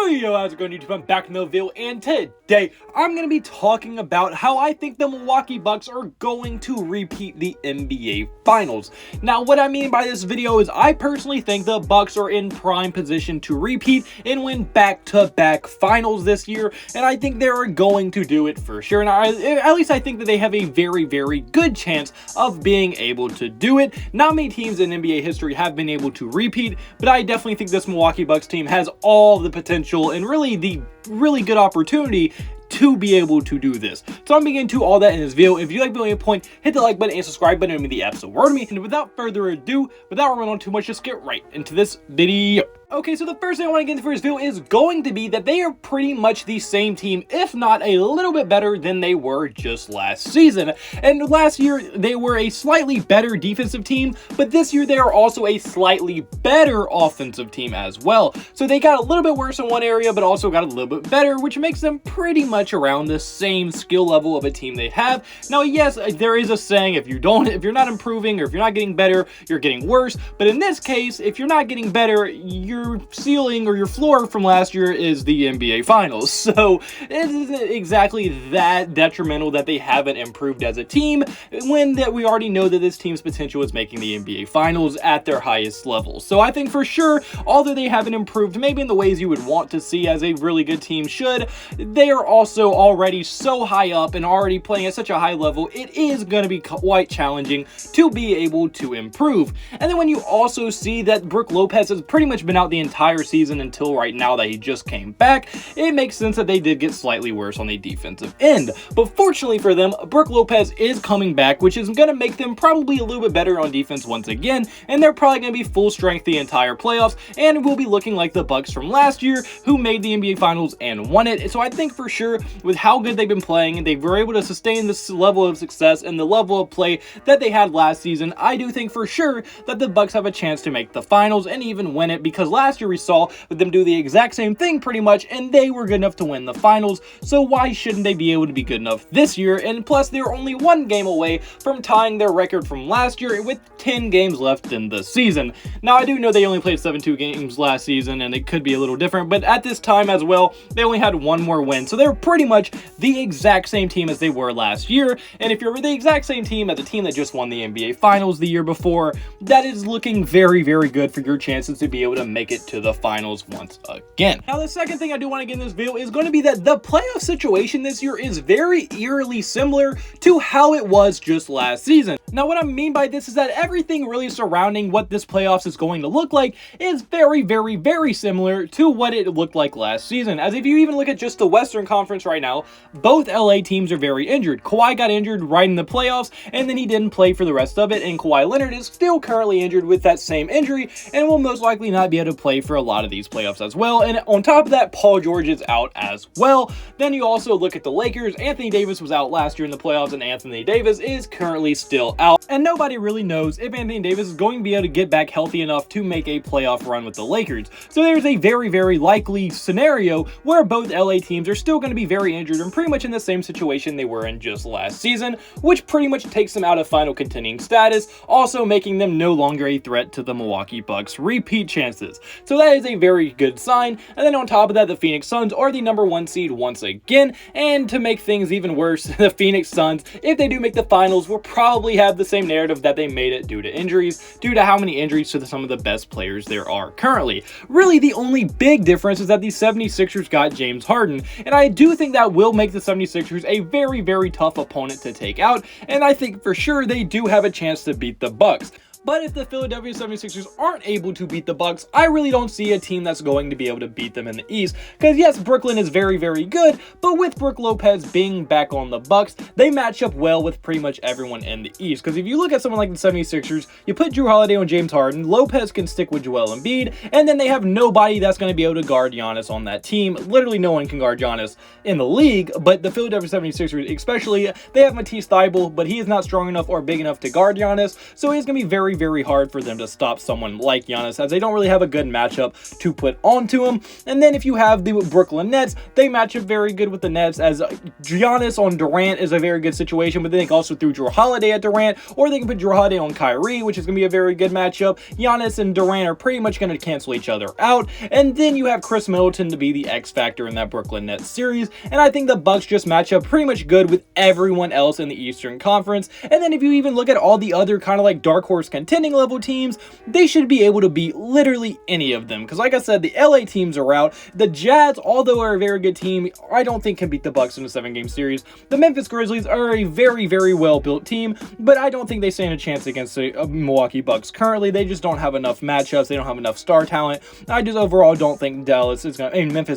Yo, how's it going, YouTube? I'm back in the video, and today I'm going to be talking about how I think the Milwaukee Bucks are going to repeat the NBA Finals. Now, what I mean by this video is I personally think the Bucks are in prime position to repeat and win back-to-back finals this year, and I think they are going to do it for sure. And at least I think that they have a very, very good chance of being able to do it. Not many teams in NBA history have been able to repeat, but I definitely think this Milwaukee Bucks team has all the potential and really the really good opportunity to be able to do this. So I'm getting into all that in this video. If you like the video point, hit the like button and subscribe button. It would mean the absolute word to me. And without further ado, without running on too much, just get right into this video. Okay, so the first thing I want to get into for this video is going to be that they are pretty much the same team, if not a little bit better than they were just last season. And last year, they were a slightly better defensive team, but this year they are also a slightly better offensive team as well. So they got a little bit worse in one area, but also got a little bit better, which makes them pretty much around the same skill level of a team they have. Now, yes, there is a saying, if you're not improving or if you're not getting better, you're getting worse. But in this case, if you're not getting better, your ceiling or your floor from last year is the NBA Finals. So it isn't exactly that detrimental that they haven't improved as a team when that we already know that this team's potential is making the NBA Finals at their highest level. So I think for sure, although they haven't improved maybe in the ways you would want to see as a really good team should, they are also already so high up and already playing at such a high level, it is going to be quite challenging to be able to improve. And then when you also see that Brook Lopez has pretty much been out the entire season until right now that he just came back, it makes sense that they did get slightly worse on the defensive end. But fortunately for them, Brook Lopez is coming back, which is going to make them probably a little bit better on defense once again, and they're probably going to be full strength the entire playoffs, and will be looking like the Bucks from last year who made the NBA Finals and won it. So I think for sure, with how good they've been playing, they were able to sustain this level of success and the level of play that they had last season. I do think for sure that the Bucks have a chance to make the finals and even win it, because last year we saw them do the exact same thing pretty much, and they were good enough to win the finals. So why shouldn't they be able to be good enough this year? And plus, they're only one game away from tying their record from last year with 10 games left in the season. Now, I do know they only played 72 games last season, and it could be a little different, but at this time as well, they only had one more win. So they're pretty much the exact same team as they were last year. And if you're the exact same team as the team that just won the NBA Finals the year before, that is looking very, very good for your chances to be able to make it to the finals once again. Now, the second thing I do want to get in this video is going to be that the playoff situation this year is very eerily similar to how it was just last season. Now, what I mean by this is that everything really surrounding what this playoffs is going to look like is very, very, very similar to what it looked like last season. As if you even look at just the Western Conference right now, both LA teams are very injured. Kawhi got injured right in the playoffs, and then he didn't play for the rest of it, and Kawhi Leonard is still currently injured with that same injury and will most likely not be able to play for a lot of these playoffs as well. And on top of that, Paul George is out as well. Then you also look at the Lakers. Anthony Davis was out last year in the playoffs, and Anthony Davis is currently still out. And nobody really knows if Anthony Davis is going to be able to get back healthy enough to make a playoff run with the Lakers. So there's a very, very likely scenario where both LA teams are still going to be very injured and pretty much in the same situation they were in just last season, which pretty much takes them out of final contending status, also making them no longer a threat to the Milwaukee Bucks repeat chances. So that is a very good sign. And then on top of that, the Phoenix Suns are the #1 seed once again. And to make things even worse, the Phoenix Suns, if they do make the finals, will probably have the same narrative that they made it due to injuries, due to how many injuries to some of the best players there are currently. Really, the only big difference is that the 76ers got James Harden, and I do think that will make the 76ers a very, very tough opponent to take out, and I think for sure they do have a chance to beat the Bucks. But if the Philadelphia 76ers aren't able to beat the Bucks, I really don't see a team that's going to be able to beat them in the East. Because yes, Brooklyn is very, very good, but with Brook Lopez being back on the Bucks, they match up well with pretty much everyone in the East. Because if you look at someone like the 76ers, you put Jrue Holiday on James Harden, Lopez can stick with Joel Embiid, and then they have nobody that's going to be able to guard Giannis on that team. Literally no one can guard Giannis in the league, but the Philadelphia 76ers especially, they have Matisse Thybulle, but he is not strong enough or big enough to guard Giannis, so he's going to be very, very hard for them to stop someone like Giannis, as they don't really have a good matchup to put onto him. And then if you have the Brooklyn Nets, they match up very good with the Nets, as Giannis on Durant is a very good situation, but then they can also throw Jrue Holiday at Durant, or they can put Jrue Holiday on Kyrie, which is going to be a very good matchup. Giannis and Durant are pretty much going to cancel each other out, and then you have Chris Middleton to be the X factor in that Brooklyn Nets series, and I think the Bucks just match up pretty much good with everyone else in the Eastern Conference. And then if you even look at all the other kind of like dark horse contending level teams, they should be able to beat literally any of them, because like I said, the LA teams are out. The Jazz, although are a very good team, I don't think can beat the Bucks in a 7-game series. The Memphis Grizzlies are a very, very well-built team, but I don't think they stand a chance against the Milwaukee Bucks currently. They just don't have enough matchups. They don't have enough star talent. I just overall don't think Memphis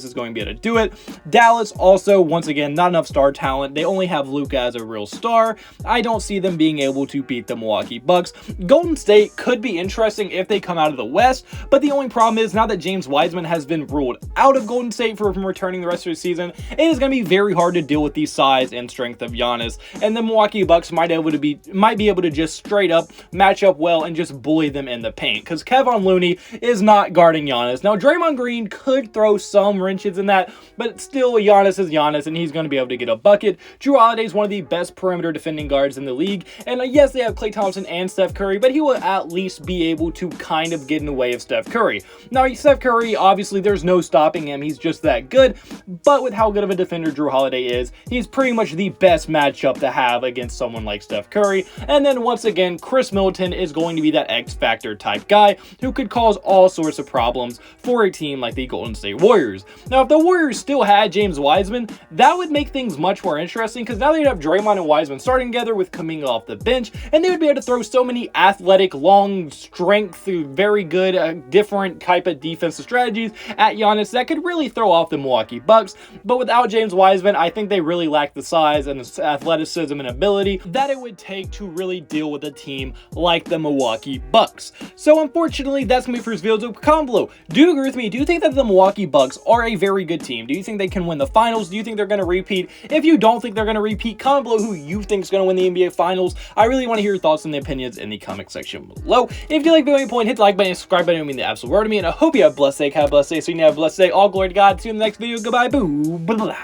is going to be able to do it. Dallas also, once again, not enough star talent. They only have Luka as a real star. I don't see them being able to beat the Milwaukee Bucks. Golden State could be interesting if they come out of the West, but the only problem is now that James Wiseman has been ruled out of Golden State from returning the rest of the season, it is going to be very hard to deal with the size and strength of Giannis, and the Milwaukee Bucks might be able to just straight up match up well and just bully them in the paint, because Kevin Looney is not guarding Giannis. Now, Draymond Green could throw some wrenches in that, but still, Giannis is Giannis, and he's going to be able to get a bucket. Jrue Holiday is one of the best perimeter defending guards in the league, and yes, they have Klay Thompson and Steph Curry, but he will at least be able to kind of get in the way of Steph Curry. Now, Steph Curry, obviously, there's no stopping him. He's just that good, but with how good of a defender Jrue Holiday is, he's pretty much the best matchup to have against someone like Steph Curry. And then once again, Chris Middleton is going to be that X factor type guy who could cause all sorts of problems for a team like the Golden State Warriors. Now, if the Warriors still had James Wiseman, that would make things much more interesting, because now they'd have Draymond and Wiseman starting together with Kuminga off the bench, and they would be able to throw so many athletic, long, strength, very good, different type of defensive strategies at Giannis that could really throw off the Milwaukee Bucks. But without James Wiseman, I think they really lack the size and the athleticism and ability that it would take to really deal with a team like the Milwaukee Bucks. So unfortunately, that's going to be for this video. So comment below, do you agree with me? Do you think that the Milwaukee Bucks are a very good team? Do you think they can win the finals? Do you think they're going to repeat? If you don't think they're going to repeat, comment below who you think is going to win the NBA Finals. I really want to hear your thoughts and opinions in the comment section below. If you like the video point, hit the like button and subscribe button. It would mean the absolute world to me, and I hope you have a blessed day. Have a blessed day. So you have a blessed day. All glory to God. See you in the next video. Goodbye. Boo. Blah.